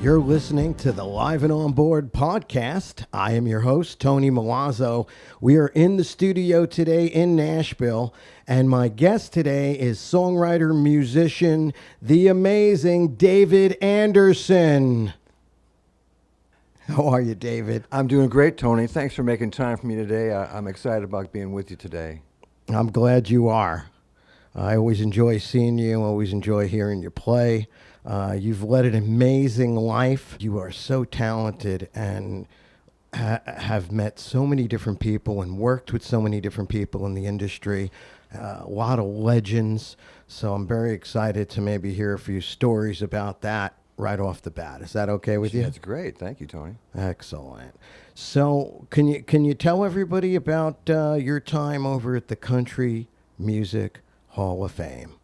You're listening to the Live and Onboard Podcast. I am your host, Tony Milazzo. We are in the studio today in Nashville, and my guest today is songwriter, musician, the amazing David Andersen. How are you, David? I'm doing great, Tony. Thanks for making time for me today. I'm excited about being with you today. I'm glad you are. I always enjoy seeing you, always enjoy hearing you play. You've led an amazing life. You are so talented and have met so many different people and worked with so many different people in the industry, a lot of legends. So I'm very excited to maybe hear a few stories about that right off the bat. Is that okay with you? That's great. Thank you, Tony. Excellent. So can you tell everybody about your time over at the Country Music Hall of Fame?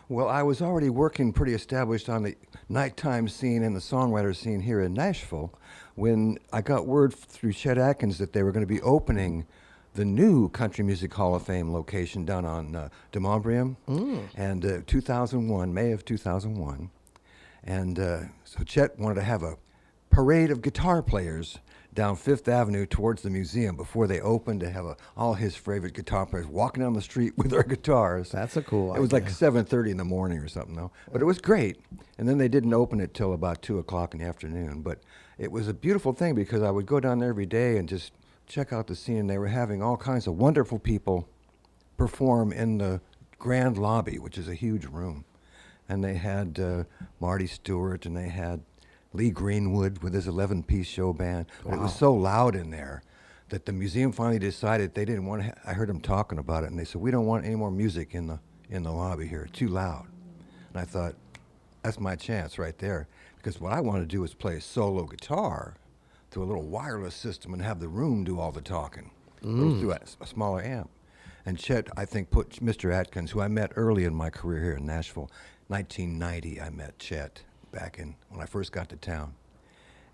Well, I was already working pretty established on the nighttime scene and the songwriter scene here in Nashville when I got word through Chet Atkins that they were going to be opening the new Country Music Hall of Fame location down on de Montbriam, and 2001, May of 2001. And so Chet wanted to have a parade of guitar players down Fifth Avenue towards the museum before they opened, to have all his favorite guitar players walking down the street with their guitars. That's a cool idea. It was like 7:30 in the morning or something, though. But it was great. And then they didn't open it till about 2 o'clock in the afternoon. But it was a beautiful thing because I would go down there every day and just check out the scene. They were having all kinds of wonderful people perform in the grand lobby, which is a huge room. And they had Marty Stewart, and they had Lee Greenwood with his 11-piece show band. But It was so loud in there that the museum finally decided they didn't want to. I heard them talking about it, and they said, "We don't want any more music in the lobby here. It's too loud." And I thought, that's my chance right there, because what I want to do is play a solo guitar through a little wireless system and have the room do all the talking through a smaller amp. And Chet, I think, put Mr. Atkins, who I met early in my career here in Nashville, 1990, I met Chet back when I first got to town.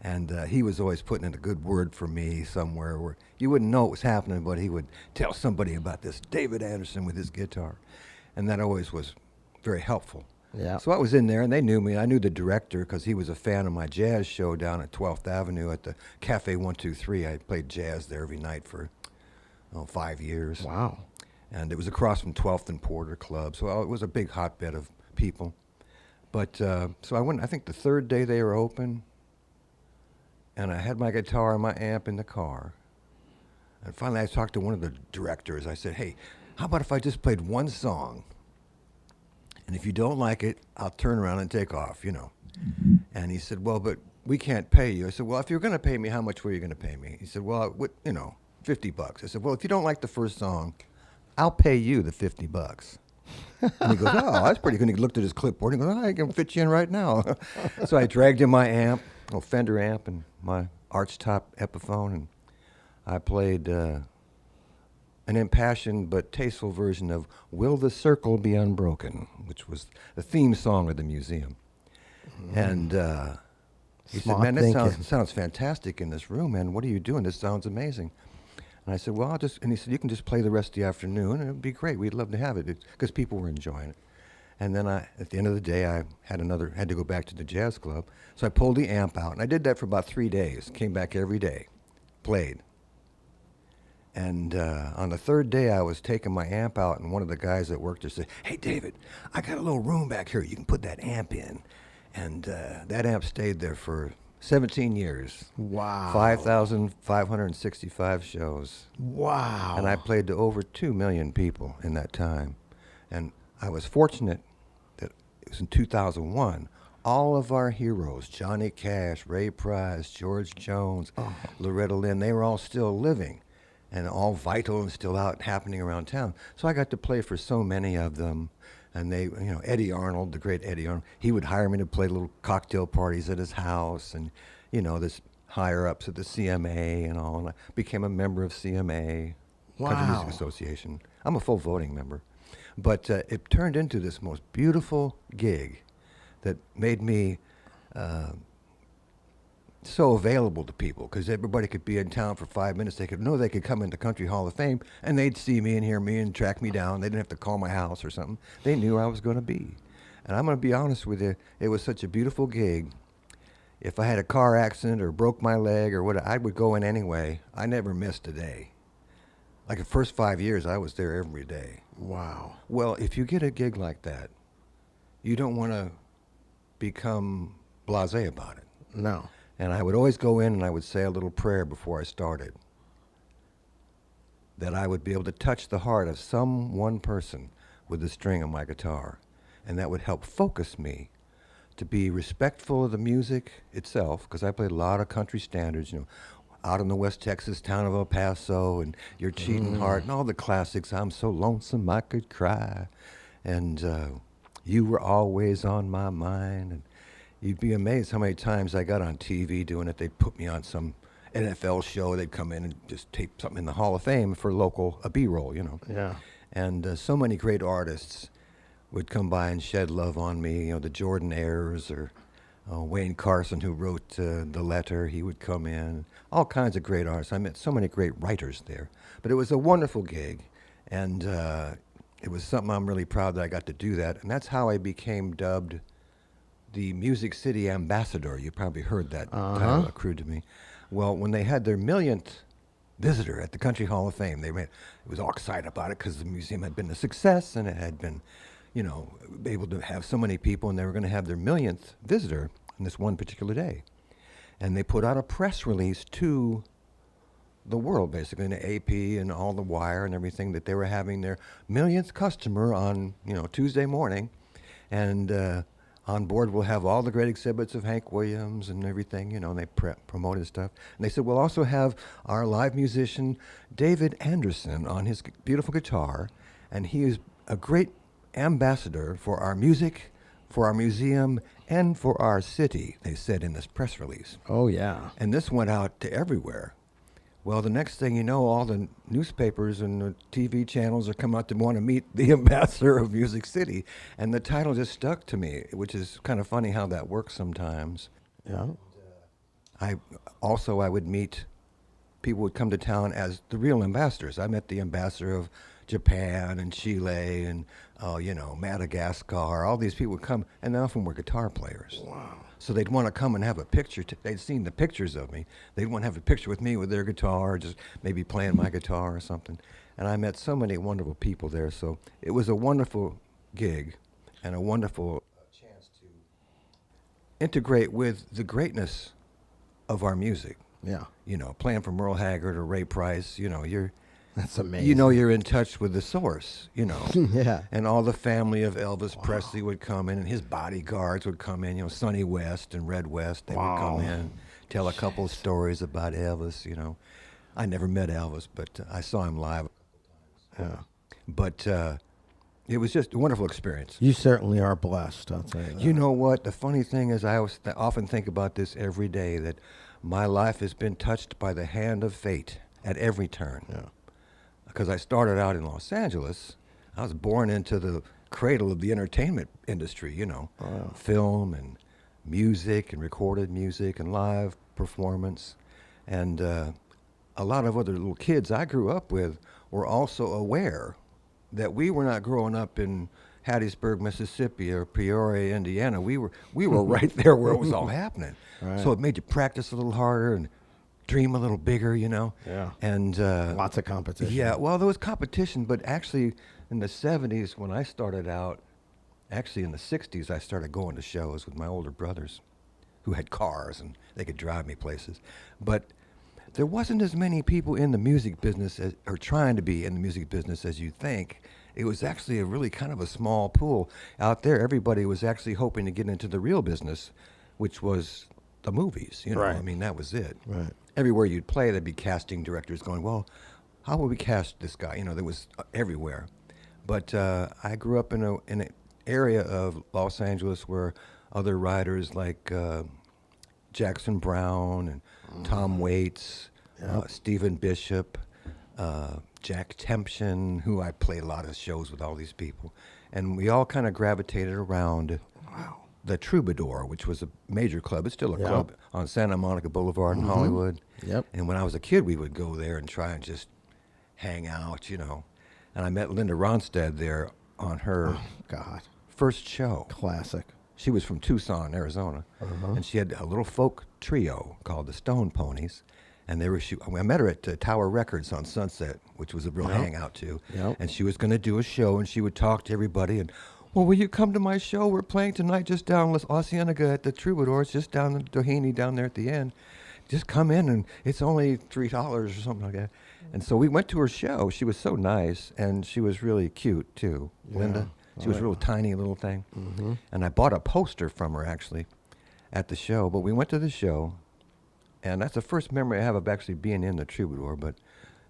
And he was always putting in a good word for me somewhere where you wouldn't know it was happening, but he would tell somebody about this David Andersen with his guitar. And that always was very helpful. Yeah. So I was in there, and they knew me. I knew the director because he was a fan of my jazz show down at 12th Avenue at the Cafe 123. I played jazz there every night for 5 years. Wow. And it was across from 12th and Porter Club, so it was a big hotbed of people. But so I went, I think the third day they were open, and I had my guitar and my amp in the car. And finally I talked to one of the directors. I said, "Hey, how about if I just played one song? And if you don't like it, I'll turn around and take off, you know." And he said, "Well, but we can't pay you." I said, "Well, if you're going to pay me, how much were you going to pay me?" He said, "Well, $50. I said, "Well, if you don't like the first song, I'll pay you the $50. And he goes, "Oh, that's pretty good." And he looked at his clipboard and he goes, "I can fit you in right now." So I dragged in my amp, a Fender amp, and my archtop Epiphone, and I played an impassioned but tasteful version of "Will the Circle Be Unbroken," which was the theme song of the museum. And he said, "Man, that sounds fantastic in this room, man. What are you doing? This sounds amazing." And I said, "Well, and he said, "You can just play the rest of the afternoon, and it'd be great. We'd love to have it," because people were enjoying it. And then at the end of the day, I had to go back to the jazz club. So I pulled the amp out, and I did that for about 3 days. Came back every day, played. And on the third day, I was taking my amp out, and one of the guys that worked there said, "Hey, David, I got a little room back here. You can put that amp in." And that amp stayed there for 17 years. Wow. 5,565 shows. Wow. And I played to over 2 million people in that time. And I was fortunate that it was in 2001. All of our heroes, Johnny Cash, Ray Price, George Jones, Loretta Lynn, they were all still living and all vital and still out happening around town. So I got to play for so many of them. And they, Eddie Arnold, the great Eddie Arnold, he would hire me to play little cocktail parties at his house, and, this higher ups at the CMA and all. And I became a member of CMA, Country Music Association. I'm a full voting member. But it turned into this most beautiful gig that made me so available to people, because everybody could be in town for 5 minutes. They could come into Country Hall of Fame, and they'd see me and hear me and track me down. They didn't have to call my house or something. They knew I was going to be. And I'm going to be honest with you, it was such a beautiful gig. if I had a car accident or broke my leg or what, I would go in anyway. I never missed a day. Like the first 5 years, I was there every day. Wow. Well, if you get a gig like that, you don't want to become blasé about it. No. And I would always go in and I would say a little prayer before I started, that I would be able to touch the heart of some one person with the string of my guitar. And that would help focus me to be respectful of the music itself, because I played a lot of country standards, out in the West Texas town of El Paso, and Your Cheating Heart, and all the classics. I'm so lonesome I could cry, and You Were Always on My Mind. And you'd be amazed how many times I got on TV doing it. They'd put me on some NFL show. They'd come in and just tape something in the Hall of Fame for a B-roll, Yeah. And so many great artists would come by and shed love on me, the Jordan Ayers or Wayne Carson, who wrote The Letter. He would come in. All kinds of great artists. I met so many great writers there. But it was a wonderful gig, and it was something I'm really proud that I got to do that. And that's how I became dubbed the Music City Ambassador. You probably heard that title accrued to me. Well, when they had their millionth visitor at the Country Hall of Fame, it was all excited about it because the museum had been a success and it had been, able to have so many people, and they were going to have their millionth visitor on this one particular day. And they put out a press release to the world, basically, in the AP and all the wire and everything, that they were having their millionth customer on, Tuesday morning. And on board we'll have all the great exhibits of Hank Williams and everything, and they promoted stuff. And they said, we'll also have our live musician, David Andersen, on his beautiful guitar. And he is a great ambassador for our music, for our museum, and for our city, they said in this press release. Oh, yeah. And this went out to everywhere. Well, the next thing you know, all the newspapers and the TV channels are coming out to want to meet the ambassador of Music City. And the title just stuck to me, which is kind of funny how that works sometimes. Yeah. I would meet, people would come to town as the real ambassadors. I met the ambassador of Japan and Chile and, Madagascar. All these people would come, and they often were guitar players. Wow. So they'd want to come and have a picture. They'd seen the pictures of me. They'd want to have a picture with me with their guitar, just maybe playing my guitar or something. And I met so many wonderful people there. So it was a wonderful gig and a wonderful chance to integrate with the greatness of our music. Yeah. Playing from Merle Haggard or Ray Price, That's amazing. You're in touch with the source, Yeah. And all the family of Elvis Presley would come in, and his bodyguards would come in, Sonny West and Red West. They would come in, tell a couple of stories about Elvis, I never met Elvis, but I saw him live a couple times. Yeah. But it was just a wonderful experience. You certainly are blessed, I'll tell you that. You know what? The funny thing is, I often think about this every day, that my life has been touched by the hand of fate at every turn. Yeah. Because I started out in Los Angeles. I was born into the cradle of the entertainment industry, Wow. film and music and recorded music and live performance. And a lot of other little kids I grew up with were also aware that we were not growing up in Hattiesburg, Mississippi or Peoria, Indiana. We were right there where it was all happening. Right. So it made you practice a little harder and dream a little bigger, Yeah. And Lots of competition. yeah, well, there was competition, but actually in the 70s when I started out, actually in the 60s, I started going to shows with my older brothers who had cars and they could drive me places. But there wasn't as many people in the music business or trying to be in the music business as you think. It was actually a really kind of a small pool out there. Everybody was actually hoping to get into the real business, which was the movies. Right. I mean, that was it. Right. Everywhere you'd play, there'd be casting directors going, well, how will we cast this guy? There was everywhere. But I grew up in an area of Los Angeles where other writers like Jackson Browne and Tom Waits, Stephen Bishop, Jack Tempchin, who I played a lot of shows with all these people. And we all kind of gravitated around the Troubadour, which was a major club. It's still a club on Santa Monica Boulevard in Hollywood. Yep. And when I was a kid, we would go there and try and just hang out, And I met Linda Ronstadt there on her God. first show. Classic. She was from Tucson, Arizona, and she had a little folk trio called the Stone Ponies. And I met her at Tower Records on Sunset, which was a real hangout too. Yep. And she was going to do a show, and she would talk to everybody. And, well, will you come to my show? We're playing tonight just down La Cienega at the Troubadour. It's just down the Doheny down there at the end. Just come in, and it's only $3 or something like that. And so we went to her show. She was so nice, and she was really cute too, Linda. She was a real tiny little thing. Mm-hmm. And I bought a poster from her, actually, at the show. But we went to the show. And that's the first memory I have of actually being in the Troubadour, but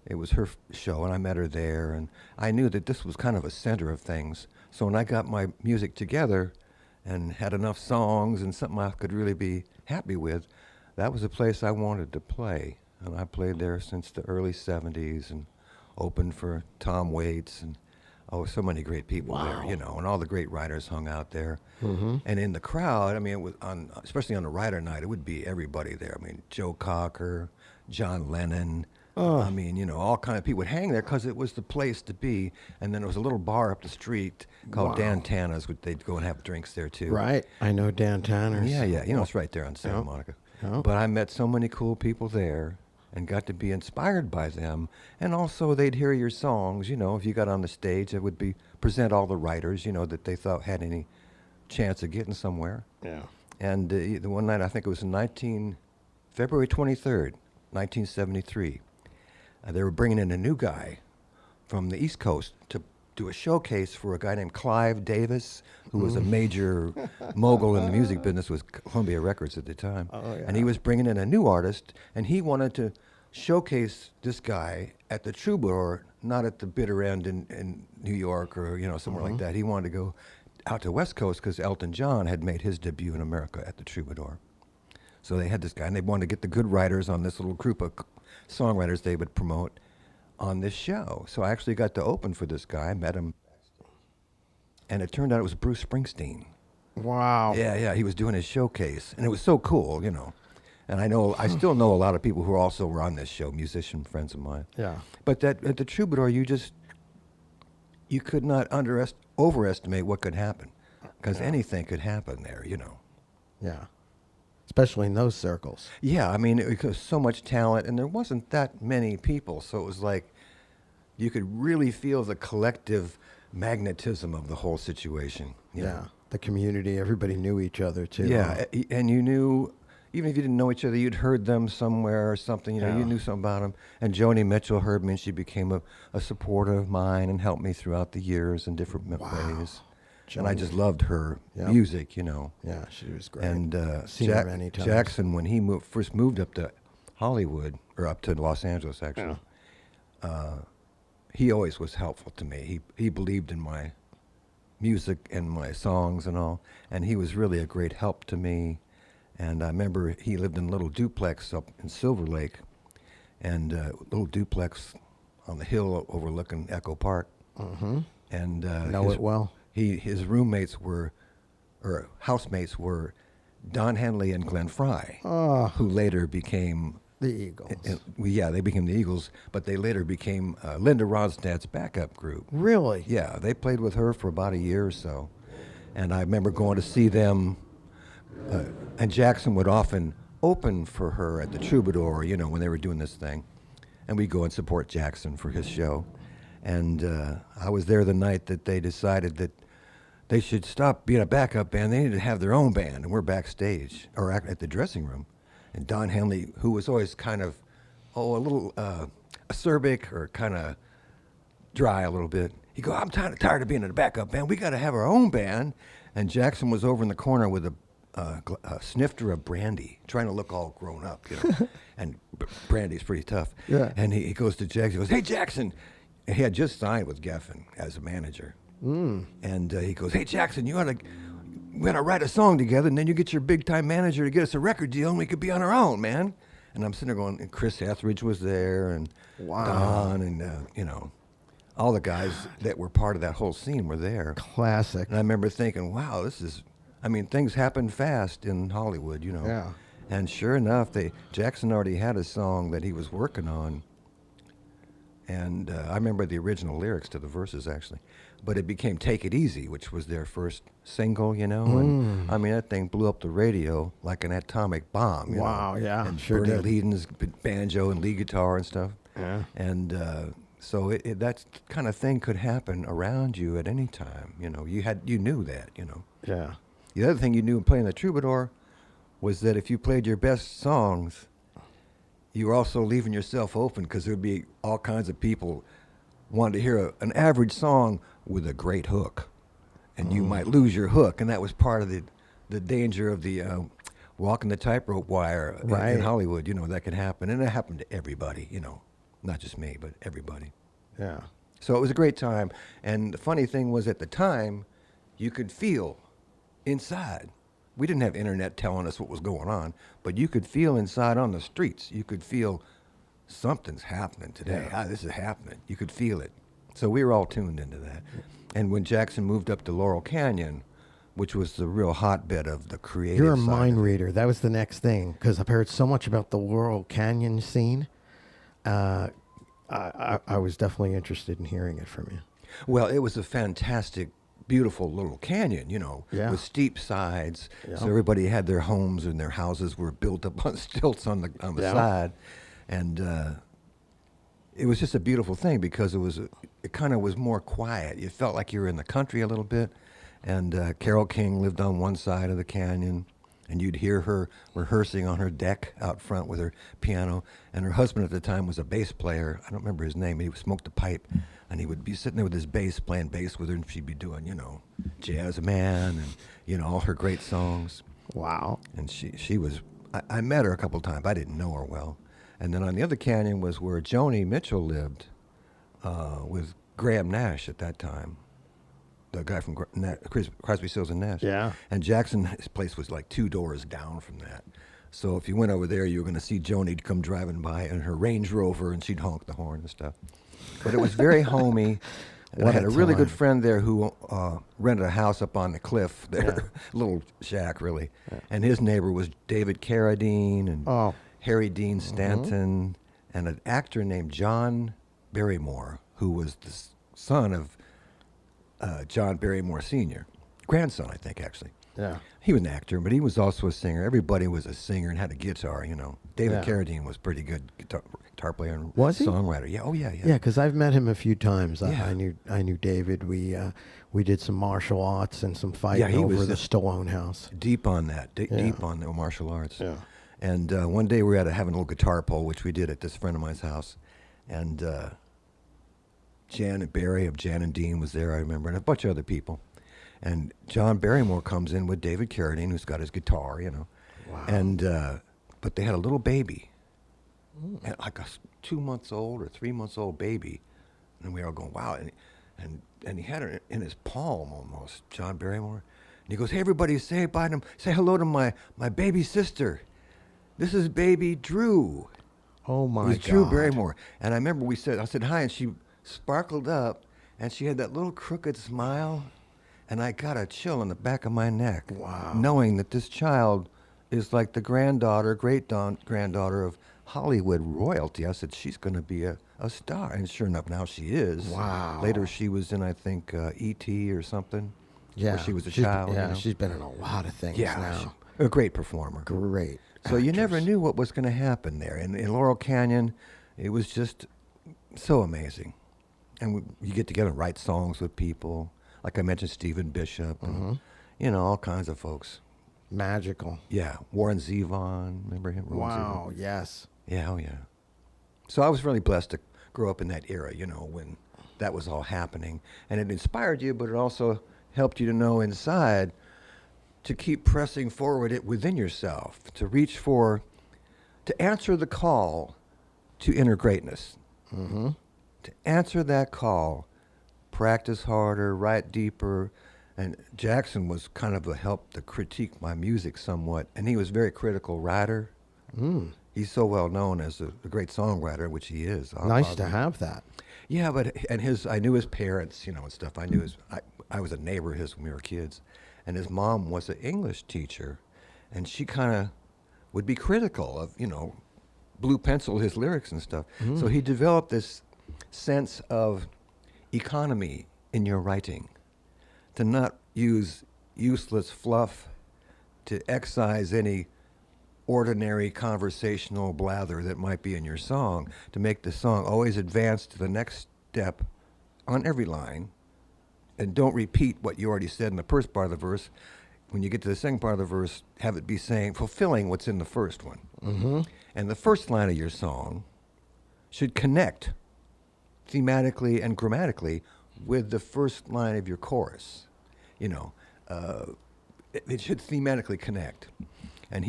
it was her show, and I met her there, and I knew that this was kind of a center of things. So when I got my music together and had enough songs and something I could really be happy with, that was a place I wanted to play. And I played there since the early 70s and opened for Tom Waits and so many great people there, you know, and all the great writers hung out there. Mm-hmm. And in the crowd, I mean, it was especially on the writer night, it would be everybody there. I mean, Joe Cocker, John Lennon. I mean, you know, all kind of people would hang there because it was the place to be. And then there was a little bar up the street called Dan Tana's, which they'd go and have drinks there too. Right. I know Dan Tanner's. Yeah. You know, it's right there on Santa Monica. Yep. But I met so many cool people there and got to be inspired by them. And also they'd hear your songs, you know, if you got on the stage, it would present all the writers, you know, that they thought had any chance of getting somewhere. Yeah. And the one night, I think it was February 23rd, 1973, they were bringing in a new guy from the East Coast to do a showcase for a guy named Clive Davis, who was a major mogul in the music business with Columbia Records at the time. Oh, yeah. And he was bringing in a new artist, and he wanted to showcase this guy at the Troubadour, not at the bitter end in New York or, you know, somewhere like that. He wanted to go out to West Coast because Elton John had made his debut in America at the Troubadour. So they had this guy, and they wanted to get the good writers on this little group of songwriters they would promote on this show. So I actually got to open for this guy, met him, and it turned out it was Bruce Springsteen. Wow. Yeah, he was doing his showcase, and it was so cool, you know. And I still know a lot of people who also were on this show, musician friends of mine. Yeah. But at the Troubadour, you could not overestimate what could happen, because anything could happen there, you know. Yeah. Especially in those circles. Yeah, I mean, it was so much talent, and there wasn't that many people, so it was like you could really feel the collective magnetism of the whole situation. You know? The community, everybody knew each other, too. Yeah, and you knew, even if you didn't know each other, you'd heard them somewhere or something, you know, you knew something about them. And Joni Mitchell heard me, and she became a supporter of mine and helped me throughout the years in different ways. And I just loved her music, you know. Yeah, she was great. And seen her many times. Jackson, when he first moved up to Hollywood, or up to Los Angeles, actually, he always was helpful to me. He believed in my music and my songs and all, and he was really a great help to me. And I remember he lived in a little duplex up in Silver Lake, and a little duplex on the hill overlooking Echo Park. Mm-hmm. And know it well. His roommates housemates were Don Henley and Glenn Frey, who later became the Eagles. They became the Eagles, but they later became Linda Ronstadt's backup group. Really? Yeah, they played with her for about a year or so. And I remember going to see them, and Jackson would often open for her at the Troubadour, you know, when they were doing this thing. And we'd go and support Jackson for his show. And I was there the night that they decided that they should stop being a backup band. They needed to have their own band, and we're backstage, or at the dressing room. And Don Henley, who was always kind of, a little acerbic or kind of dry a little bit, he go, I'm kind of tired of being in a backup band. We got to have our own band. And Jackson was over in the corner with a snifter of brandy, trying to look all grown up, you know. And brandy's pretty tough. Yeah. And he goes to Jackson, he goes, hey, Jackson. And he had just signed with Geffen as a manager. And he goes, hey, Jackson, we ought to write a song together, and then you get your big-time manager to get us a record deal, and we could be on our own, man. And I'm sitting there going, and Chris Etheridge was there, and Don, and, you know, all the guys that were part of that whole scene were there. Classic. And I remember thinking, wow, things happen fast in Hollywood, you know. Yeah. And sure enough, Jackson already had a song that he was working on And I remember the original lyrics to the verses, actually. But it became Take It Easy, which was their first single, you know. And I mean, that thing blew up the radio like an atomic bomb, you Wow, know. yeah, And sure Bernie did. Leadon's banjo and lead guitar and stuff. Yeah. And so that kind of thing could happen around you at any time, you know. You knew that, you know. Yeah. The other thing you knew in playing the troubadour was that if you played your best songs, you were also leaving yourself open because there would be all kinds of people wanting to hear an average song with a great hook. And you might lose your hook, and that was part of the danger of the walking the tightrope wire Right. in Hollywood. You know, that could happen. And it happened to everybody, you know, not just me, but everybody. Yeah. So it was a great time. And the funny thing was, at the time, you could feel inside. We didn't have internet telling us what was going on, but you could feel inside on the streets. You could feel something's happening today. Yeah. This is happening. You could feel it. So we were all tuned into that. And when Jackson moved up to Laurel Canyon, which was the real hotbed of the creative You're a side mind of it. reader. That was the next thing, because I've heard so much about the Laurel Canyon scene. I was definitely interested in hearing it from you. Well, it was a fantastic, beautiful little canyon, you know, Yeah. with steep sides. Yeah. So everybody had their homes, and their houses were built up on stilts on the Yeah. side, and it was just a beautiful thing because it kind of was more quiet. You felt like you were in the country a little bit, and Carole King lived on one side of the canyon. And you'd hear her rehearsing on her deck out front with her piano. And her husband at the time was a bass player. I don't remember his name. He smoked a pipe. And he would be sitting there with his bass, playing bass with her. And she'd be doing, you know, Jazz Man and, you know, all her great songs. Wow. And she was, I met her a couple of times. I didn't know her well. And then on the other canyon was where Joni Mitchell lived with Graham Nash at that time. The guy from Crosby, Stills and Nash. Yeah. And Jackson's place was like 2 doors down from that. So if you went over there, you were going to see Joni come driving by in her Range Rover, and she'd honk the horn and stuff. But it was very homey. And I What had a a really good time. friend there who rented a house up on the cliff there, little shack really. And his neighbor was David Carradine and Oh. Harry Dean Stanton and an actor named John Barrymore, who was the son of John Barrymore Sr., grandson, I think, actually. Yeah. He was an actor, but he was also a singer. Everybody was a singer and had a guitar, you know. David Yeah. Carradine was pretty good guitar player and Was he? songwriter. Yeah, oh yeah. Yeah, because I've met him a few times. Yeah. I knew David. We did some martial arts and some fighting he over was the the- Stallone house. Deep on that, Yeah. deep on the martial arts. Yeah. And one day we were having a little guitar pull, which we did at this friend of mine's house. And Janet Barry of Jan and Dean was there, I remember, and a bunch of other people. And John Barrymore comes in with David Carradine, who's got his guitar, you know. Wow. And but they had a little baby, and like a 2 months old or 3 months old baby. And we were all going, wow. And he had her in his palm almost, John Barrymore. And he goes, hey, everybody, say bye to him. Say hello to my baby sister. This is baby Drew. Oh It my was God. Drew Barrymore. And I remember I said hi, and she sparkled up, and she had that little crooked smile, and I got a chill in the back of my neck. Wow. Knowing that this child is like the great-granddaughter of Hollywood royalty. I said, she's going to be a star. And sure enough, now she is. Wow. Later, she was in, I think, E.T. or something. Yeah. Where she was a She's- child. Yeah, you know? she's been in a lot of things now. A great performer. Great. So you never actress. knew what was going to happen there. And in Laurel Canyon, it was just so amazing. And you get together and write songs with people. Like I mentioned, Stephen Bishop, and, you know, all kinds of folks. Magical. Yeah, Warren Zevon, remember him? Warren Wow. Yes. Zevon? Yeah, oh yeah. So I was really blessed to grow up in that era, you know, when that was all happening. And it inspired you, but it also helped you to know inside to keep pressing forward it within yourself, to reach for, to answer the call to inner greatness. Mm-hmm. To answer that call, practice harder, write deeper. And Jackson was kind of a help to critique my music somewhat. And he was a very critical writer. Mm. He's so well known as a great songwriter, which he is. Nice to have that. Yeah, but I knew his parents, you know, and stuff. I was a neighbor of his when we were kids, and his mom was an English teacher, and she kind of would be critical of, you know, blue pencil his lyrics and stuff. So he developed this sense of economy in your writing, to not use useless fluff, to excise any ordinary conversational blather that might be in your song, to make the song always advance to the next step on every line, and don't repeat what you already said in the first part of the verse. When you get to the second part of the verse, have it be fulfilling what's in the first one. Mm-hmm. And the first line of your song should connect thematically and grammatically with the first line of your chorus. It should thematically connect. And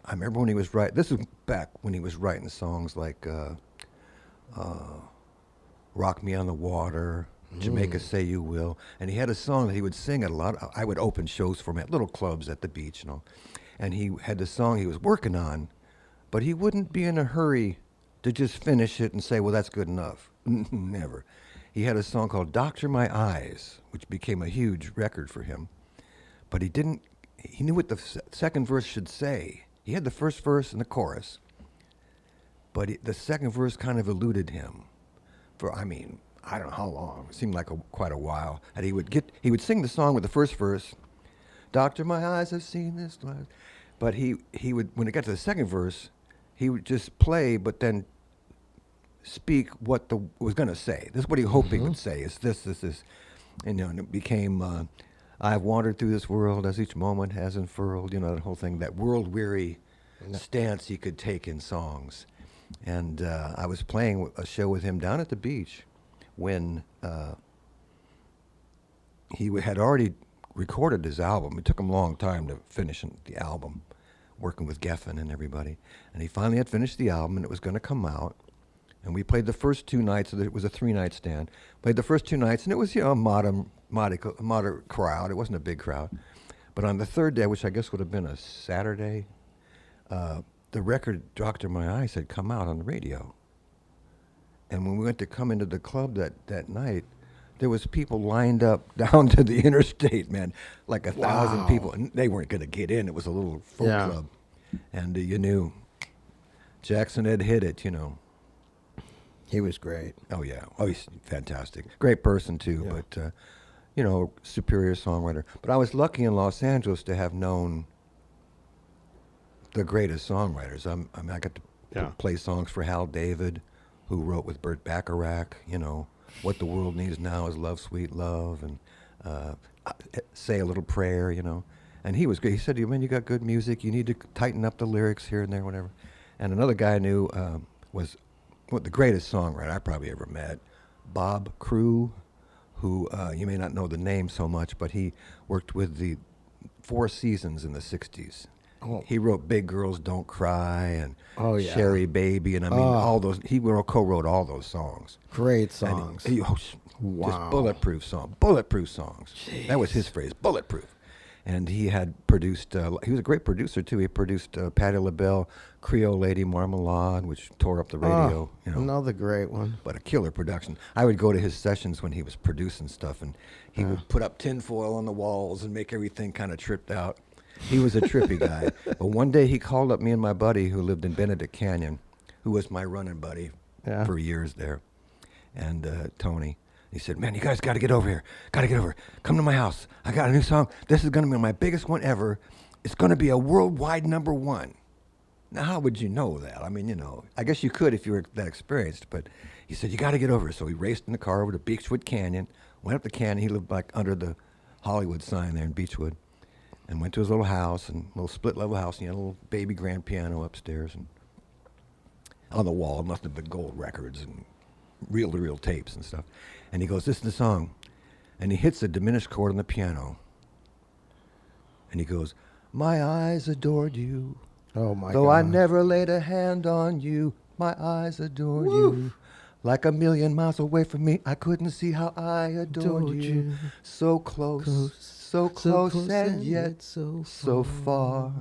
I remember when he was writing, this was back when he was writing songs like Rock Me on the Water, Jamaica Say You Will. And he had a song that he would sing at a lot. I would open shows for him at little clubs at the beach, And he had the song he was working on, but he wouldn't be in a hurry to just finish it and say, well, that's good enough. Never. He had a song called Doctor My Eyes, which became a huge record for him. But he knew what the second verse should say. He had the first verse and the chorus, but the second verse kind of eluded him for, I don't know how long. It seemed like quite a while. And he would sing the song with the first verse, Doctor, my eyes have seen this. But he would, when it got to the second verse, he would just play, but then speak what was going to say. This is what he hoped he would say. It's this. And it became, I've wandered through this world as each moment has unfurled, that whole thing, that world-weary stance he could take in songs. And I was playing a show with him down at the beach when he had already recorded his album. It took him a long time to finish the album, working with Geffen and everybody. And he finally had finished the album, and it was going to come out. And we played the first 2 nights. It was a 3-night stand. Played the first 2 nights, and it was a moderate crowd. It wasn't a big crowd. But on the third day, which I guess would have been a Saturday, the record Doctor My Eyes had come out on the radio. And when we went to come into the club that night, there was people lined up down to the interstate, man, like 1,000 people. And they weren't going to get in. It was a little folk club. And you knew Jackson had hit it, He was great. Oh, yeah. Oh, he's fantastic. Great person, too, but, superior songwriter. But I was lucky in Los Angeles to have known the greatest songwriters. I got to play songs for Hal David, who wrote with Burt Bacharach, What the World Needs Now is Love, Sweet Love, and Say a Little Prayer, And he was great. He said, man, you got good music. You need to tighten up the lyrics here and there, whatever. And another guy I knew was the greatest songwriter I probably ever met, Bob Crew, who you may not know the name so much, but he worked with the Four Seasons in the 60s. Oh. He wrote Big Girls Don't Cry and Sherry Baby, and all those. He co-wrote all those songs. Great songs. Just bulletproof songs. Jeez. That was his phrase, bulletproof. And he had produced, he was a great producer, too. He produced Patti LaBelle, Creole Lady Marmalade, which tore up the radio. Another great one. But a killer production. I would go to his sessions when he was producing stuff, and he would put up tinfoil on the walls and make everything kind of tripped out. He was a trippy guy. But one day he called up me and my buddy who lived in Benedict Canyon, who was my running buddy for years there, and Tony. He said, man, you guys got to get over here. Come to my house. I got a new song. This is going to be my biggest one ever. It's going to be a worldwide #1. Now, how would you know that? I guess you could if you were that experienced. But he said, you got to get over here. So he raced in the car over to Beechwood Canyon, went up the canyon. He lived like under the Hollywood sign there in Beechwood, and went to his little house, and little split-level house. And he had a little baby grand piano upstairs. And on the wall, nothing but gold records and reel-to-reel tapes and stuff. And he goes, this is the song. And he hits a diminished chord on the piano. And he goes, my eyes adored you. Oh, my God. Though I never laid a hand on you, my eyes adored you. Like a million miles away from me, I couldn't see how I adored you. So close, so close, and yet so far.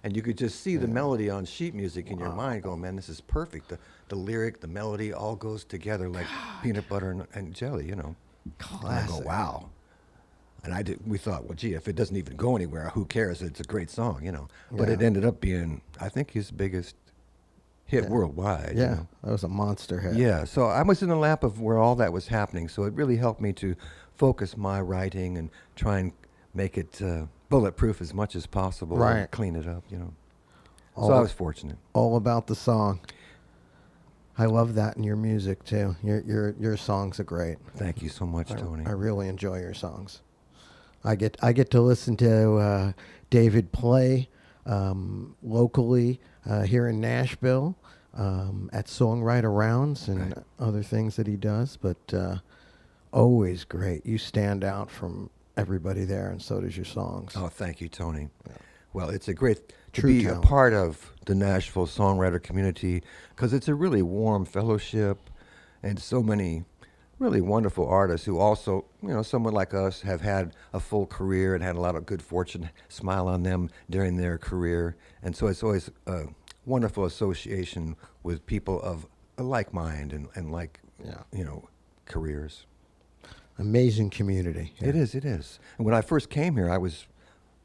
And you could just see the melody on sheet music in your mind going, man, this is perfect. The lyric, the melody all goes together like peanut butter and jelly, Classic. And I go, wow. And we thought, well, gee, if it doesn't even go anywhere, who cares? It's a great song, But it ended up being, I think, his biggest hit worldwide. Yeah, You know? that was a monster hit. Yeah, so I was in the lap of where all that was happening, so it really helped me to focus my writing and try and make it bulletproof as much as possible. Right. And clean it up, All, So I was fortunate. all about the song. I love that in your music too. Your songs are great. Thank you so much, Tony. I really enjoy your songs. I get to listen to David play locally here in Nashville at Songwriter rounds and other things that he does, but always great. You stand out from everybody there, and so does your songs. Oh, thank you, Tony. Yeah. Well, it's a great to True be talent. a part of the Nashville songwriter community because it's a really warm fellowship and so many really wonderful artists who also, someone like us have had a full career and had a lot of good fortune smile on them during their career. And so it's always a wonderful association with people of a like mind and like, careers. Amazing community. Yeah. It is. And when I first came here, I was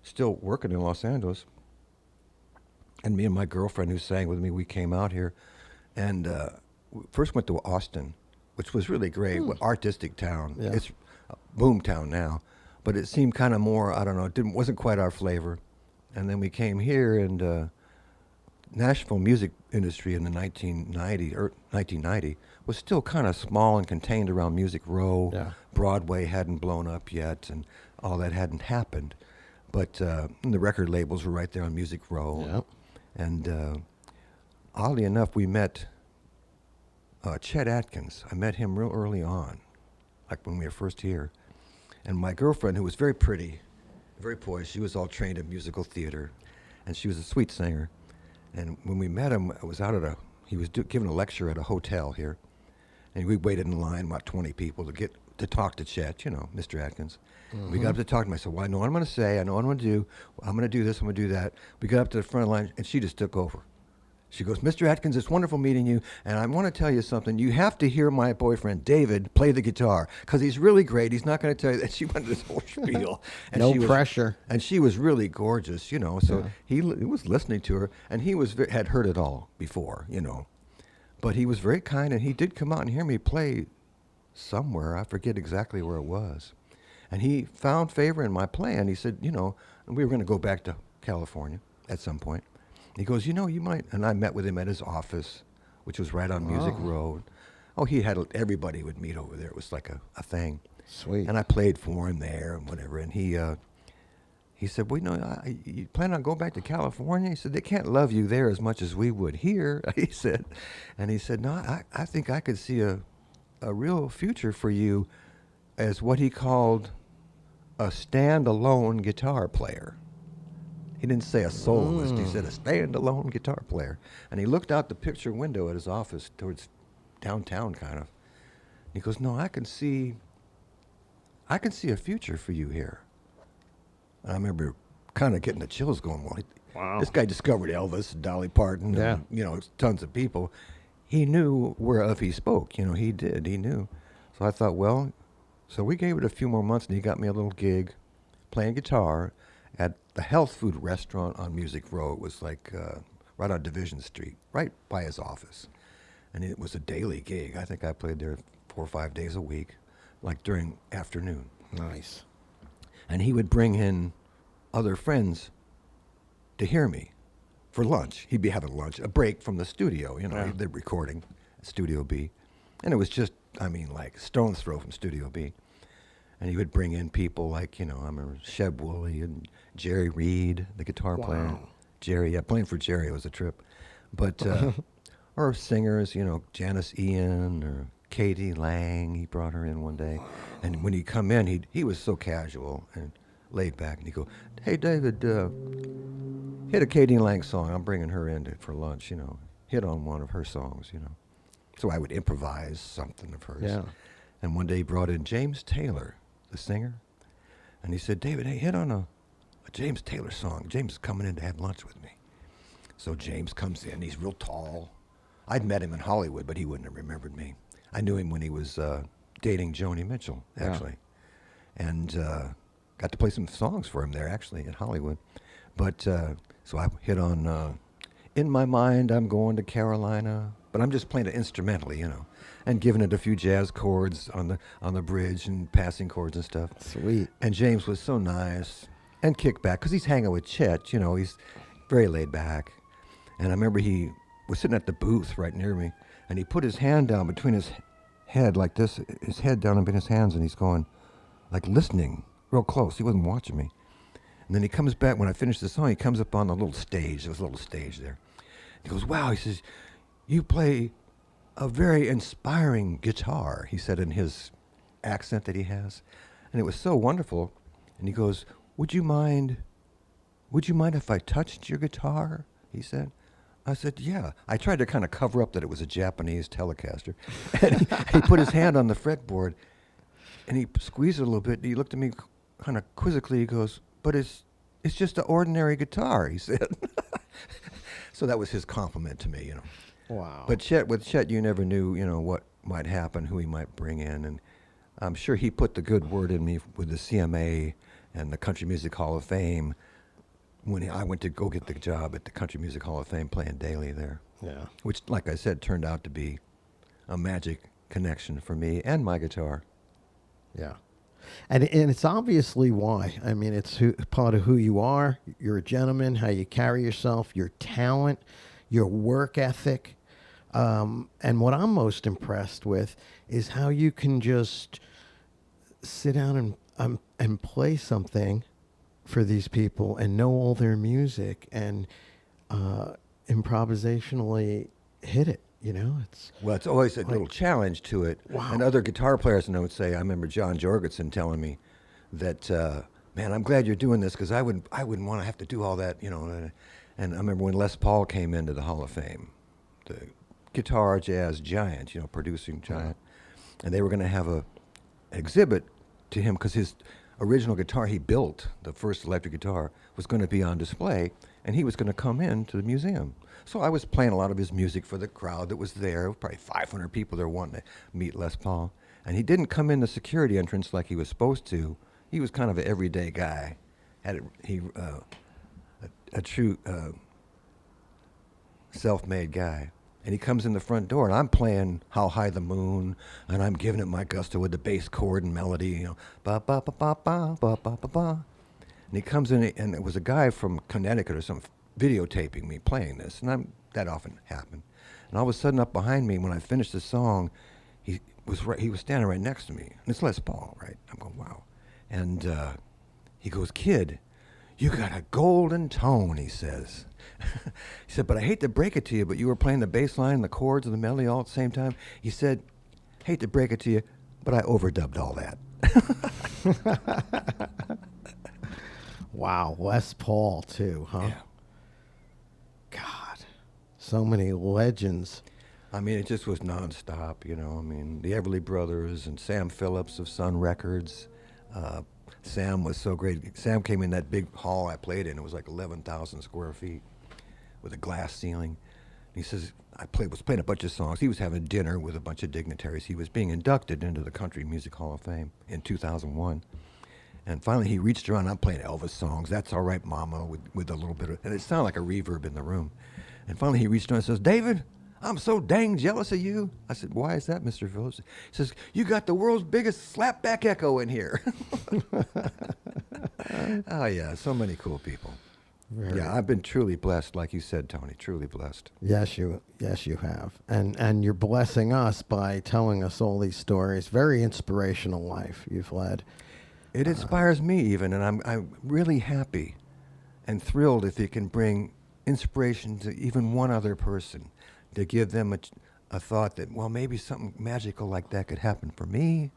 still working in Los Angeles. And me and my girlfriend who sang with me, we came out here and first went to Austin, which was really great, artistic town. Yeah. It's a boom town now, but it seemed kind of more, I don't know, wasn't quite our flavor. And then we came here and Nashville music industry in the 1990 was still kind of small and contained around Music Row. Yeah. Broadway hadn't blown up yet and all that hadn't happened. But the record labels were right there on Music Row. Yep. And oddly enough, we met Chet Atkins. I met him real early on, like when we were first here. And my girlfriend, who was very pretty, very poised, she was all trained in musical theater, and she was a sweet singer. And when we met him, he was giving a lecture at a hotel here, and we waited in line, about 20 people, to talk to Chet, Mr. Atkins. Mm-hmm. We got up to talk to him. I said, well, I know what I'm going to say. I know what I'm going to do. I'm going to do this. I'm going to do that. We got up to the front of the line, and she just took over. She goes, Mr. Atkins, it's wonderful meeting you, and I want to tell you something. You have to hear my boyfriend, David, play the guitar, because he's really great. He's not going to tell you that. She went to this whole spiel. And No pressure. And she was really gorgeous, so he was listening to her, and he had heard it all before, But he was very kind, and he did come out and hear me play somewhere. I forget exactly where it was. And he found favor in my playing. He said, we were going to go back to California at some point. He goes, you might, and I met with him at his office, which was right on Music Road. Oh, he had, everybody would meet over there. It was like a thing. Sweet. And I played for him there and whatever. And he said, well, you plan on going back to California? He said, they can't love you there as much as we would here, he said. And he said, no, I think I could see a real future for you as what he called a stand-alone guitar player. He didn't say a soloist. He said a stand-alone guitar player. And he looked out the picture window at his office towards downtown, kind of. He goes, no, I can see a future for you here. And I remember kind of getting the chills going, well, Wow. This guy discovered Elvis, Dolly Parton, and, tons of people. He knew whereof he spoke. He knew. So I thought, so we gave it a few more months, and he got me a little gig playing guitar at the health food restaurant on Music Row. It was like right on Division Street, right by his office. And it was a daily gig. I think I played there 4 or 5 days a week, like during afternoon. Nice. And he would bring in other friends to hear me for lunch. He'd be having lunch, a break from the studio, they're recording at Studio B. And it was just, like stone's throw from Studio B. And he would bring in people like, I remember Sheb Woolley and Jerry Reed, the guitar player. Jerry, playing for Jerry was a trip. But, or singers, Janice Ian or Katie Lang, he brought her in one day. And when he'd come in, he was so casual and laid back. And he'd go, hey, David, hit a Katie Lang song. I'm bringing her in for lunch, hit on one of her songs, So I would improvise something of hers. Yeah. And one day he brought in James Taylor, the singer. And he said, David, hey, hit on a James Taylor song. James is coming in to have lunch with me. So James comes in. He's real tall. I'd met him in Hollywood, but he wouldn't have remembered me. I knew him when he was dating Joni Mitchell, actually. Yeah. And got to play some songs for him there, actually, in Hollywood. But so I hit on in my mind, I'm going to Carolina, but I'm just playing it instrumentally, and giving it a few jazz chords on the bridge and passing chords and stuff. Sweet. And James was so nice and kicked back because he's hanging with Chet. He's very laid back. And I remember he was sitting at the booth right near me, and he put his hand down between his head like this, his head down between his hands, and he's going, like listening real close. He wasn't watching me. And then he comes back, when I finished the song, he comes up on the little stage. There was a little stage there. He goes, wow, he says, you play a very inspiring guitar, he said in his accent that he has. And it was so wonderful. And he goes, would you mind if I touched your guitar? He said. I said, yeah. I tried to kind of cover up that it was a Japanese Telecaster. And he put his hand on the fretboard, and he squeezed it a little bit. And he looked at me kind of quizzically. He goes, but it's just an ordinary guitar, he said. So that was his compliment to me, Wow. But with Chet, you never knew, what might happen, who he might bring in. And I'm sure he put the good word in me with the CMA and the Country Music Hall of Fame when I went to go get the job at the Country Music Hall of Fame playing daily there. Yeah. Which, like I said, turned out to be a magic connection for me and my guitar. Yeah. And it's obviously why. I mean, it's part of who you are. You're a gentleman, how you carry yourself, your talent, your work ethic. And what I'm most impressed with is how you can just sit down and play something for these people and know all their music and improvisationally hit it. It's always a little challenge to it. Wow. And other guitar players would say, I remember John Jorgensen telling me that, man, I'm glad you're doing this because I wouldn't want to have to do all that, And I remember when Les Paul came into the Hall of Fame, the guitar jazz giant, producing giant, and they were going to have an exhibit to him because his original guitar he built, the first electric guitar, was going to be on display, and he was going to come into the museum. So I was playing a lot of his music for the crowd that was there, probably 500 people there wanting to meet Les Paul. And he didn't come in the security entrance like he was supposed to. He was kind of an everyday guy. A true self-made guy. And he comes in the front door, and I'm playing How High the Moon, and I'm giving it my gusto with the bass chord and melody, ba ba ba ba ba ba ba ba ba. And he comes in, and it was a guy from Connecticut or something videotaping me playing this, and that often happened. And all of a sudden, up behind me, when I finished the song, he was standing right next to me, and it's Les Paul, right? I'm going, wow. And he goes, kid, you got a golden tone, he says. He said, but I hate to break it to you, but you were playing the bass line, the chords, and the melody all at the same time. He said, hate to break it to you, but I overdubbed all that. Wow, Les Paul too, huh? Yeah. God, so many legends. I mean, it just was nonstop, I mean, the Everly Brothers and Sam Phillips of Sun Records. Sam was so great. Sam came in that big hall I played in. It was like 11,000 square feet with a glass ceiling. He says, was playing a bunch of songs. He was having dinner with a bunch of dignitaries. He was being inducted into the Country Music Hall of Fame in 2001. And finally he reached around, I'm playing Elvis songs, That's All Right Mama, with a little bit of, and it sounded like a reverb in the room. And finally he reached around and says, David, I'm so dang jealous of you. I said, why is that, Mr. Phillips? He says, you got the world's biggest slapback echo in here. Oh, yeah, so many cool people. Yeah, I've been truly blessed, like you said, Tony, truly blessed. Yes, you have. And you're blessing us by telling us all these stories. Very inspirational life you've led. It inspires me even, and I'm really happy and thrilled if you can bring inspiration to even one other person, to give them a thought that, well, maybe something magical like that could happen for me,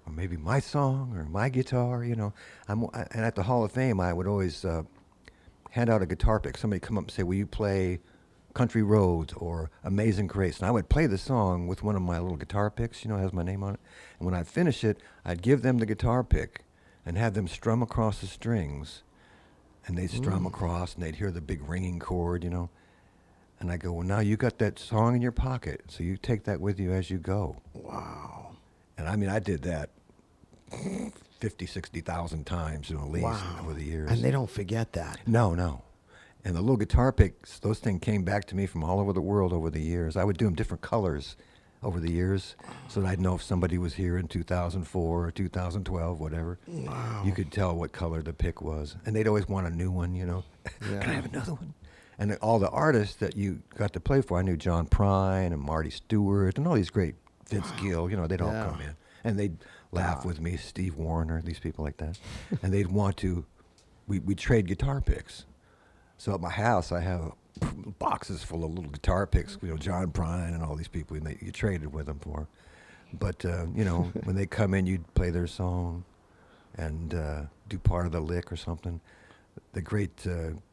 or maybe my song or my guitar, And at the Hall of Fame, I would always hand out a guitar pick. Somebody come up and say, will you play Country Roads or Amazing Grace? And I would play the song with one of my little guitar picks, it has my name on it. And when I'd finish it, I'd give them the guitar pick and have them strum across the strings. And they'd strum across, and they'd hear the big ringing chord, And I go, well, now you got that song in your pocket, so you take that with you as you go. Wow. And I mean, I did that 50, 60,000 times, at least over the years. And they don't forget that. No. And the little guitar picks, those things came back to me from all over the world over the years. I would do them different colors over the years so that I'd know if somebody was here in 2004 or 2012, whatever. Wow. You could tell what color the pick was. And they'd always want a new one, you know. Yeah. Can I have another one? And all the artists that you got to play for, I knew John Prine and Marty Stewart and all these great, Vince Gill, you know, they'd all Yeah. come in. And they'd laugh with me, Steve Wariner, these people like that. And they'd want to, we'd trade guitar picks. So at my house, I have boxes full of little guitar picks, you know, John Prine and all these people, and you traded with them for. But, you know, when they come in, you'd play their song and do part of the lick or something. The great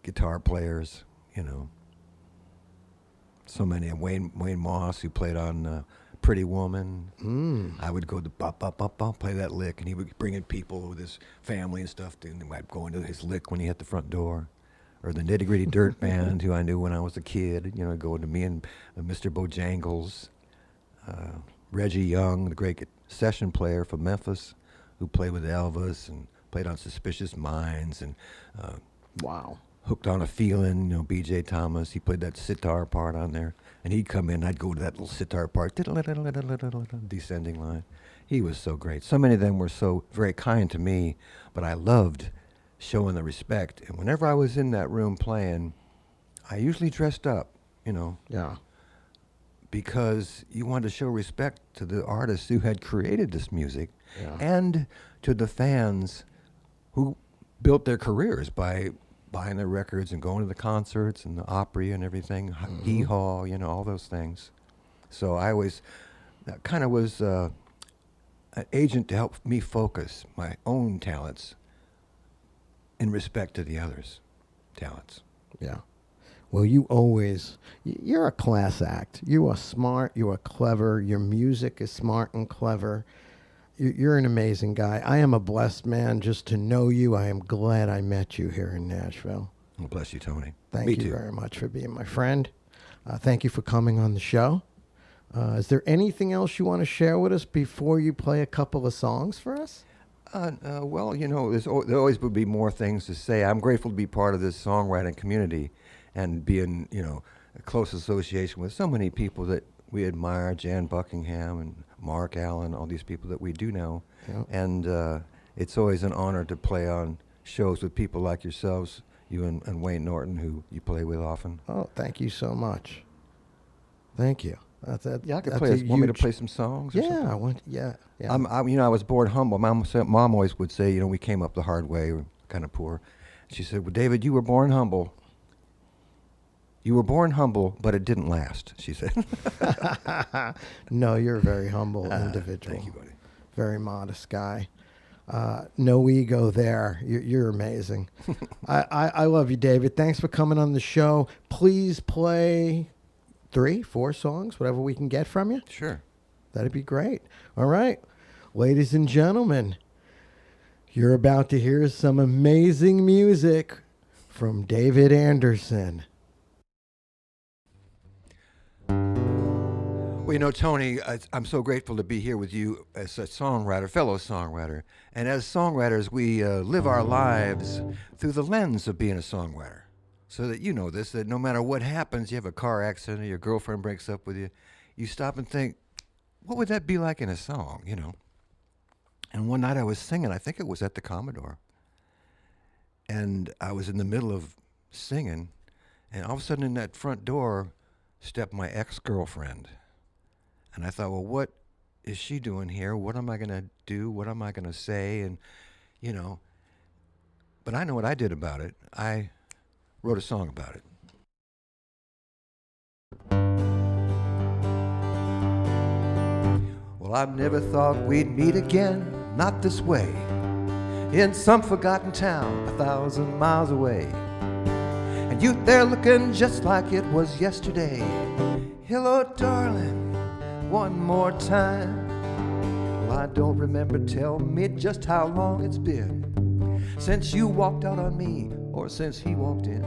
guitar players, you know, so many. Wayne Moss, who played on Pretty Woman. I would go to play that lick, and he would bring in people with his family and stuff, and I'd go into his lick when he hit the front door. Or the Nitty Gritty Dirt Band, who I knew when I was a kid, you know, going to me and Mr. Bojangles, Reggie Young, the great session player from Memphis, who played with Elvis and played on Suspicious Minds and Wow. Hooked on a Feeling, you know, B.J. Thomas. He played that sitar part on there. And he'd come in, I'd go to that little sitar part, descending line. He was so great. So many of them were so very kind to me, but I loved showing the respect. And whenever I was in that room playing, I usually dressed up, you know. Yeah. Because you wanted to show respect to the artists who had created this music Yeah. and to the fans who built their careers by buying their records and going to the concerts and the Opry and everything, Hee Haw, you know, all those things. So I always kind of was an agent to help me focus my own talents in respect to the others' talents. Yeah. Well, you're a class act. You are smart. You are clever. Your music is smart and clever. You're an amazing guy. I am a blessed man just to know you. I am glad I met you here in Nashville. Well, bless you, Tony. Thank Me you too. very much for being my friend. Thank you for coming on the show. Is there anything else you want to share with us before you play a couple of songs for us? Well, you know, there always would be more things to say. I'm grateful to be part of this songwriting community and be in, you know, a close association with so many people that we admire, Jan Buckingham and Mark Allen, all these people that we do know. Yep. And it's always an honor to play on shows with people like yourselves, you and Wayne Norton, who you play with often. Oh, thank you so much. Thank you. Yeah, I could that's play. a Want me to huge- play some songs? Or something? Yeah, I want. Yeah, yeah. You know, I was born humble. Mom always would say, you know, we came up the hard way, we're kind of poor. She said, well, David, you were born humble. You were born humble, but it didn't last, she said. No, you're a very humble individual. Thank you, buddy. Very modest guy. No ego there. You're amazing. I love you, David. Thanks for coming on the show. Please play 3, 4 songs, whatever we can get from you. Sure. That'd be great. All right. Ladies and gentlemen, you're about to hear some amazing music from David Andersen. Well, you know, Tony, I'm so grateful to be here with you as a songwriter, fellow songwriter. And as songwriters, we live our lives through the lens of being a songwriter. So that you know this, that no matter what happens, you have a car accident or your girlfriend breaks up with you, you stop and think, what would that be like in a song, you know? And one night I was singing, I think it was at the Commodore. And I was in the middle of singing, and all of a sudden in that front door stepped my ex-girlfriend. And I thought, well, what is she doing here? What am I going to do? What am I going to say? And, you know, but I know what I did about it. I wrote a song about it. Well, I've never thought we'd meet again, not this way, in some forgotten town 1,000 miles away. And you there looking just like it was yesterday. Hello, darling, one more time. Well, I don't remember, tell me just how long it's been since you walked out on me or since he walked in.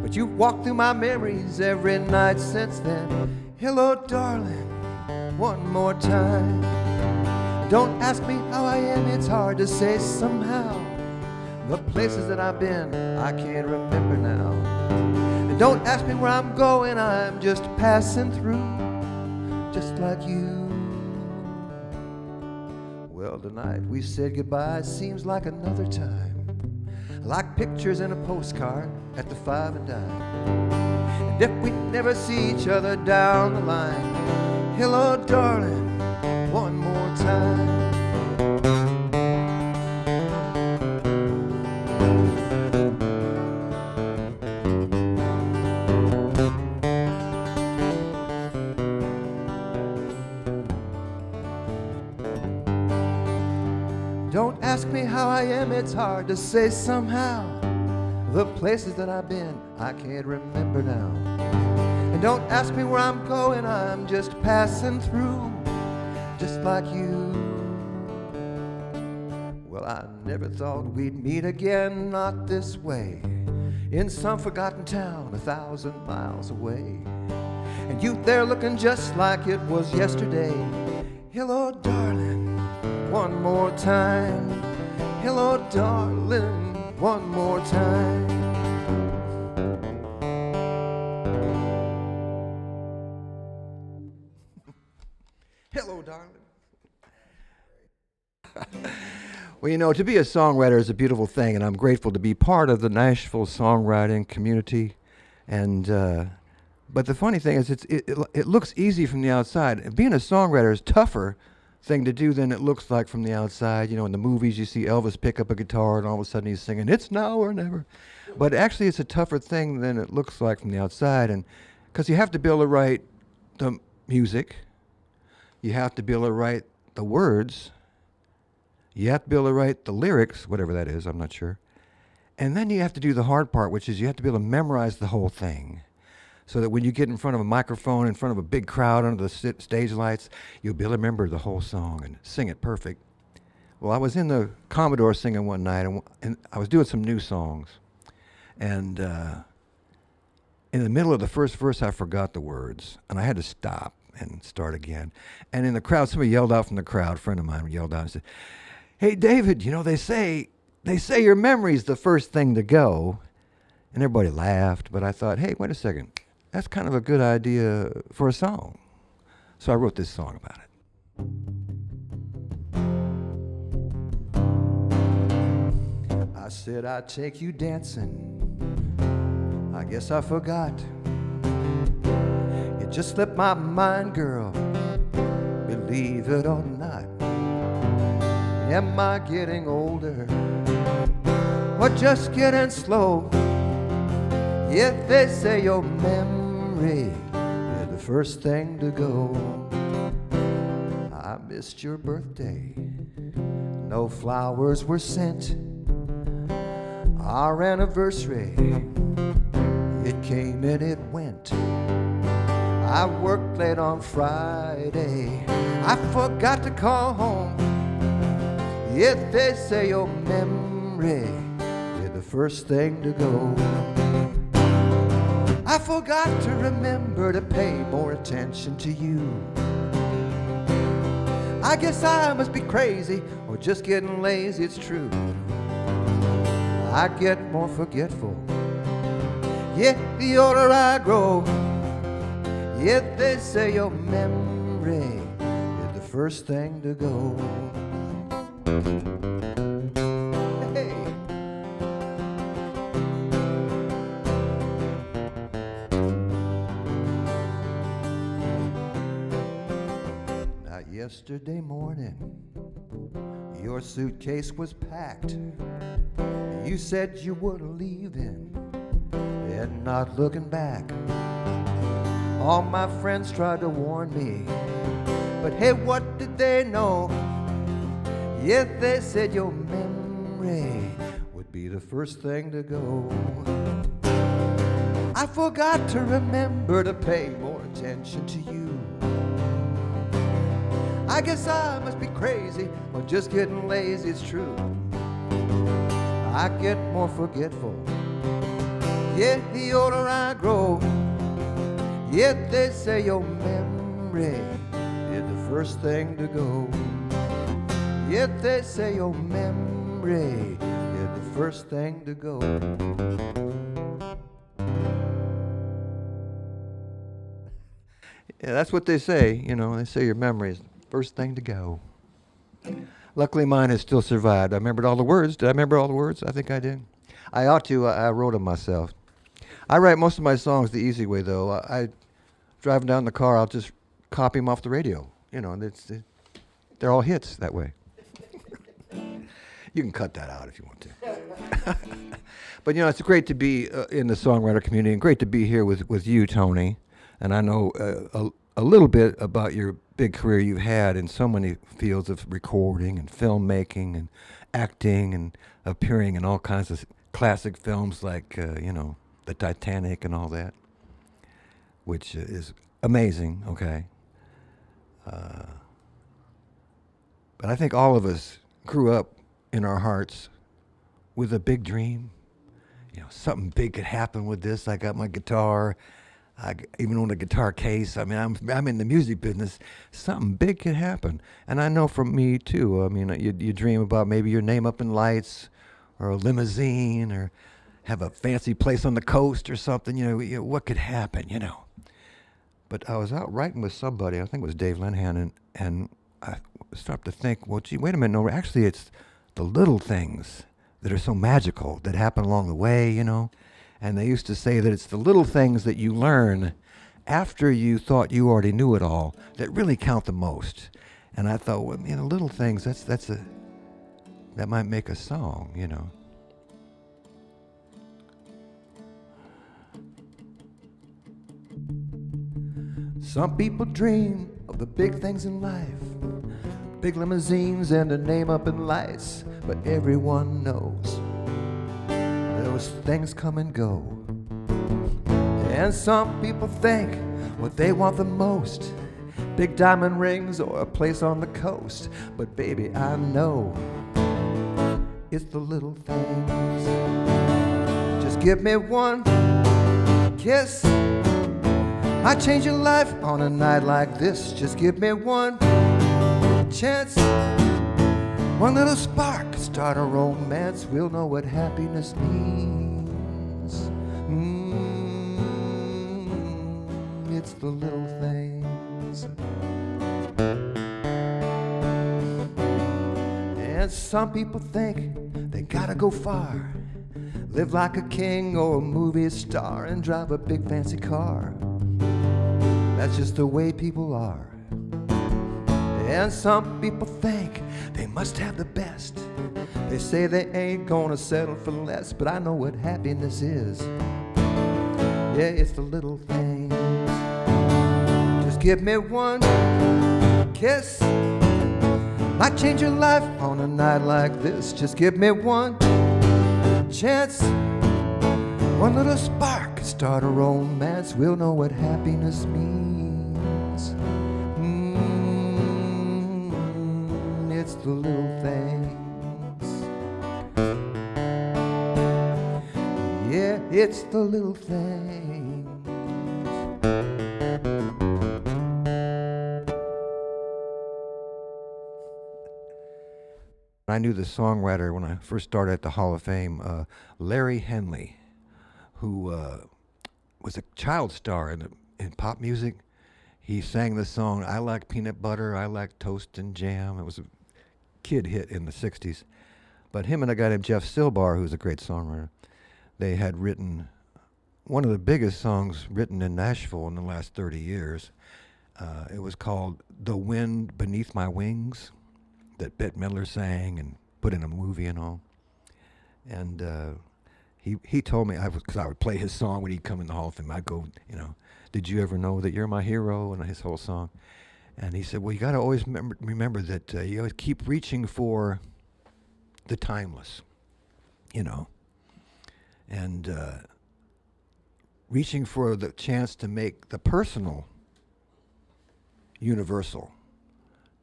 But you walked through my memories every night since then. Hello, darling, one more time. Don't ask me how I am, it's hard to say somehow. The places that I've been, I can't remember now. And don't ask me where I'm going, I'm just passing through, just like you. Well, tonight we said goodbye, seems like another time, like pictures in a postcard at the 5 and dime. And if we never see each other down the line, hello, darling, one more time. Don't ask me how I am, it's hard to say somehow. The places that I've been, I can't remember now. And don't ask me where I'm going, I'm just passing through, just like you. Well, I never thought we'd meet again, not this way, in some forgotten town 1,000 miles away. And you there looking just like it was yesterday. Hello, darling, one more time. Hello, darling, one more time. Hello, darling. Well, you know, to be a songwriter is a beautiful thing, and I'm grateful to be part of the Nashville songwriting community. And but the funny thing is, it looks easy from the outside. Being a songwriter is tougher thing to do than it looks like from the outside. You know, in the movies, you see Elvis pick up a guitar, and all of a sudden he's singing, "It's now or never." But actually, it's a tougher thing than it looks like from the outside, and because you have to be able to write the music, you have to be able to write the words, you have to be able to write the lyrics, whatever that is, I'm not sure. And then you have to do the hard part, which is you have to be able to memorize the whole thing, so that when you get in front of a microphone, in front of a big crowd under the stage lights, you'll be able to remember the whole song and sing it perfect. Well, I was in the Commodore singing one night, and I was doing some new songs. And in the middle of the first verse, I forgot the words, and I had to stop and start again. And in the crowd, somebody yelled out from the crowd, a friend of mine yelled out and said, "Hey, David, you know, they say your memory's the first thing to go." And everybody laughed, but I thought, hey, wait a second. That's kind of a good idea for a song. So I wrote this song about it. I said I'd take you dancing. I guess I forgot. It just slipped my mind, girl, believe it or not. Am I getting older or just getting slow? If they say your memory is the first thing to go. I missed your birthday, no flowers were sent. Our anniversary, it came and it went. I worked late on Friday, I forgot to call home. If they say your memory is the first thing to go. I forgot to remember to pay more attention to you. I guess I must be crazy or just getting lazy, it's true. I get more forgetful, yeah, the older I grow. If they say your memory is the first thing to go. Hey. Now yesterday morning, your suitcase was packed. You said you were leaving and not looking back. All my friends tried to warn me, but hey, what did they know? Yet they said your memory would be the first thing to go. I forgot to remember to pay more attention to you. I guess I must be crazy or just getting lazy, it's true. I get more forgetful, yeah, the older I grow. Yet they say your memory is the first thing to go. Yet they say your memory is the first thing to go. Yeah, that's what they say, you know. They say your memory is the first thing to go. Luckily, mine has still survived. I remembered all the words. Did I remember all the words? I think I did. I ought to. I wrote them myself. I write most of my songs the easy way, though. I driving down the car, I'll just copy them off the radio. You know, and they're all hits that way. You can cut that out if you want to. But, you know, it's great to be in the songwriter community and great to be here with you, Tony. And I know a little bit about your big career you've had in so many fields of recording and filmmaking and acting and appearing in all kinds of classic films like, you know, The Titanic and all that, which is amazing, okay? But I think all of us grew up in our hearts with a big dream. You know, something big could happen with this. I got my guitar. I even own a guitar case. I mean, I'm in the music business. Something big could happen, and I know from me too. I mean, you dream about maybe your name up in lights, or a limousine, or have a fancy place on the coast or something. You know what could happen. You know. But I was out writing with somebody. I think it was Dave Lenhan, and I started to think, well, gee, wait a minute. No, actually, it's the little things that are so magical that happen along the way. You know. And they used to say that it's the little things that you learn after you thought you already knew it all that really count the most. And I thought, well, you know, little things, that might make a song, you know. Some people dream of the big things in life, big limousines and a name up in lights, but everyone knows those things come and go. And some people think what they want the most, big diamond rings or a place on the coast. But baby, I know it's the little things. Just give me one kiss, I'd change your life on a night like this. Just give me one chance, one little spark, start a romance. We'll know what happiness means. It's the little things. And some people think they gotta go far, live like a king or a movie star, and drive a big fancy car. That's just the way people are. And some people think they must have the best. They say they ain't gonna settle for less, but I know what happiness is. Yeah, it's the little things. Just give me one kiss, might change your life on a night like this. Just give me one chance, one little spark, start a romance. We'll know what happiness means. It's the little things. Yeah, it's the little things. I knew the songwriter when I first started at the Hall of Fame, Larry Henley, who was a child star in pop music. He sang the song, I Like Peanut Butter, I Like Toast and Jam. It was a kid hit in the 60s. But him and a guy named Jeff Silbar, who's a great songwriter, they had written one of the biggest songs written in Nashville in the last 30 years. It was called The Wind Beneath My Wings, that Bette Midler sang and put in a movie and all. And he told me, because I would play his song when he'd come in the Hall of Fame. I'd go, you know, did you ever know that you're my hero? And his whole song. And he said, well, you got to always remember that you always keep reaching for the timeless, you know, and reaching for the chance to make the personal universal,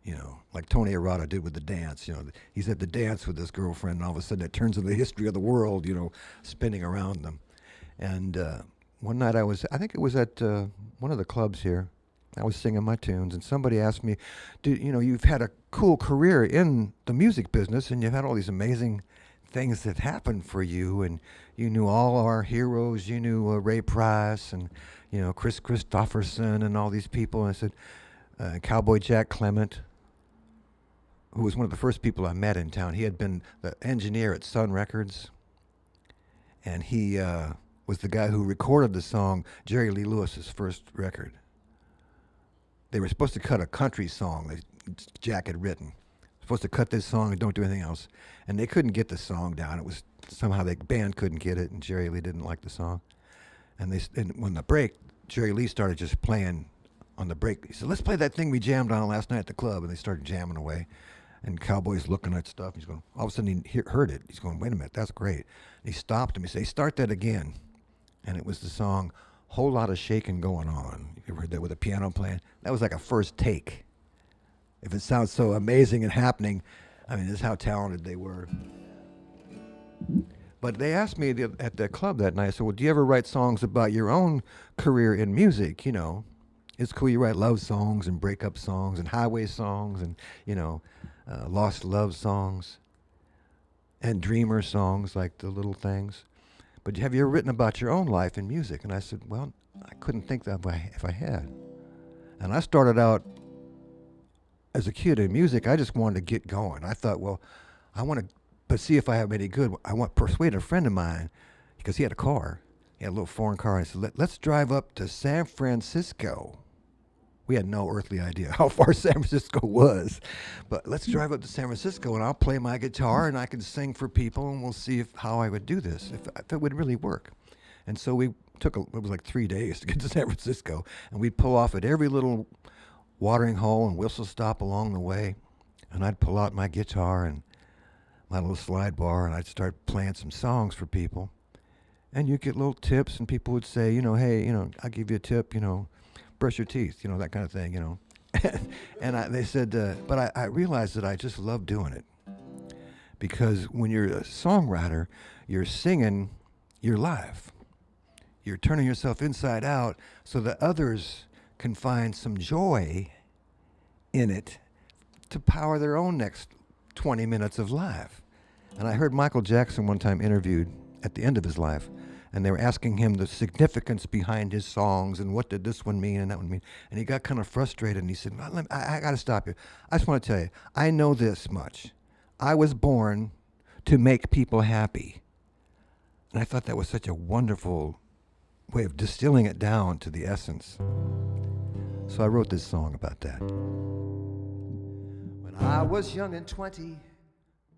you know, like Tony Arata did with the dance. You know, he's at the dance with his girlfriend, and all of a sudden it turns into the history of the world, you know, spinning around them. And one night I think it was at one of the clubs here. I was singing my tunes, and somebody asked me, you know, you've had a cool career in the music business, and you've had all these amazing things that happened for you, and you knew all our heroes. You knew Ray Price and, Chris Christopherson and all these people. And I said, Cowboy Jack Clement, who was one of the first people I met in town. He had been the engineer at Sun Records, and he was the guy who recorded the song Jerry Lee Lewis's first record. They were supposed to cut a country song that Jack had written. Supposed to cut this song and don't do anything else. And they couldn't get the song down. It was somehow the band couldn't get it, and Jerry Lee didn't like the song. And when the break, Jerry Lee started just playing on the break. He said, "Let's play that thing we jammed on last night at the club." And they started jamming away. And Cowboy's looking at stuff. He's going, all of a sudden he heard it. He's going, "Wait a minute, that's great." And he stopped him. He said, "Start that again." And it was the song "Whole Lot of Shaking Going On." You ever heard that with a piano playing? That was like a first take. If it sounds so amazing and happening, I mean, this is how talented they were. But they asked me at the club that night, I said, "Well, do you ever write songs about your own career in music? It's cool you write love songs and breakup songs and highway songs and, lost love songs and dreamer songs like The Little Things. But have you ever written about your own life in music?" And I said, "Well, I couldn't think that if I had." And I started out as a kid in music. I just wanted to get going. I thought, well, I want to see if I have any good. I want to persuade a friend of mine, because he had a car. He had a little foreign car. And I said, let's drive up to San Francisco. We had no earthly idea how far San Francisco was. But let's drive up to San Francisco, and I'll play my guitar, and I can sing for people, and we'll see how I would do this, if it would really work. And so it was like 3 days to get to San Francisco. And we'd pull off at every little watering hole and whistle stop along the way. And I'd pull out my guitar and my little slide bar, and I'd start playing some songs for people. And you'd get little tips, and people would say, "Hey, I'll give you a tip, brush your teeth," that kind of thing, And they said, but I realized that I just love doing it. Because when you're a songwriter, you're singing your life. You're turning yourself inside out so that others can find some joy in it to power their own next 20 minutes of life. And I heard Michael Jackson one time interviewed at the end of his life, and they were asking him the significance behind his songs and what did this one mean and that one mean. And he got kind of frustrated, and he said, I got to stop you. I just want to tell you, I know this much. I was born to make people happy. And I thought that was such a wonderful way of distilling it down to the essence. So I wrote this song about that. When I was young and 20,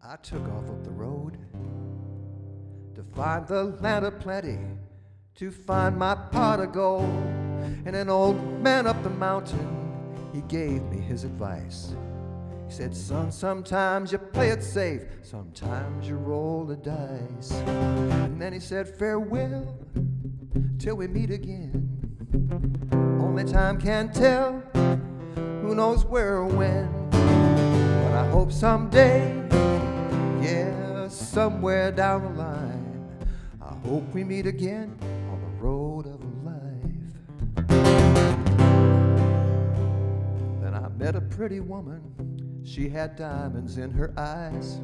I took off up the road to find the land of plenty, to find my pot of gold. And an old man up the mountain, he gave me his advice. He said, "Son, sometimes you play it safe, sometimes you roll the dice." And then he said, "Farewell, till we meet again. Only time can tell, who knows where or when. But I hope someday, yeah, somewhere down the line, I hope we meet again on the road of life." Then I met a pretty woman. She had diamonds in her eyes.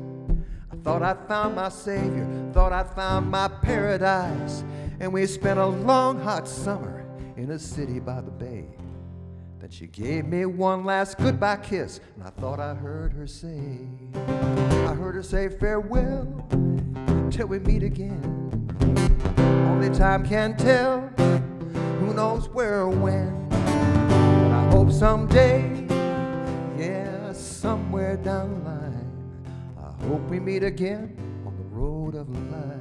I thought I found my savior, thought I found my paradise. And we spent a long hot summer in a city by the bay. Then she gave me one last goodbye kiss, and I thought I heard her say, "Farewell, till we meet again. Only time can tell, who knows where or when. But I hope someday, yeah, somewhere down the line, I hope we meet again on the road of life."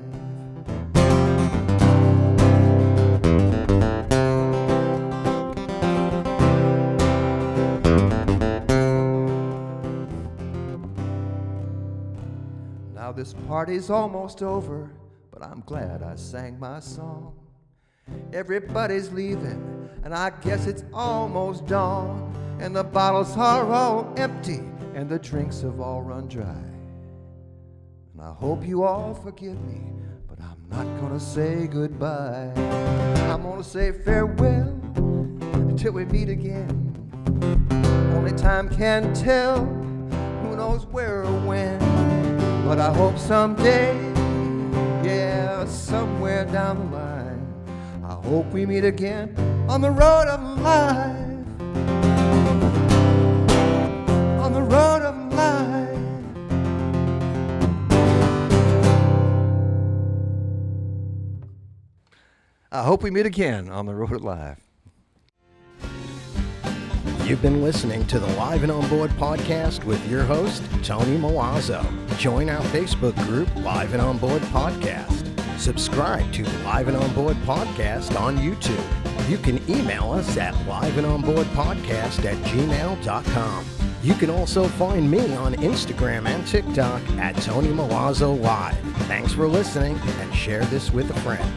Now this party's almost over, but I'm glad I sang my song. Everybody's leaving, and I guess it's almost dawn. And the bottles are all empty, and the drinks have all run dry. And I hope you all forgive me, but I'm not gonna say goodbye. I'm gonna say farewell until we meet again. Only time can tell, who knows where or when. But I hope someday, yeah, somewhere down the line, I hope we meet again on the road of life. On the road of life. I hope we meet again on the road of life. You've been listening to the Live and Onboard podcast with your host, Tony Milazzo. Join our Facebook group, Live and Onboard Podcast. Subscribe to Live and Onboard Podcast on YouTube. You can email us at liveandonboardpodcast@gmail.com. You can also find me on Instagram and TikTok at Tony Milazzo Live. Thanks for listening, and share this with a friend.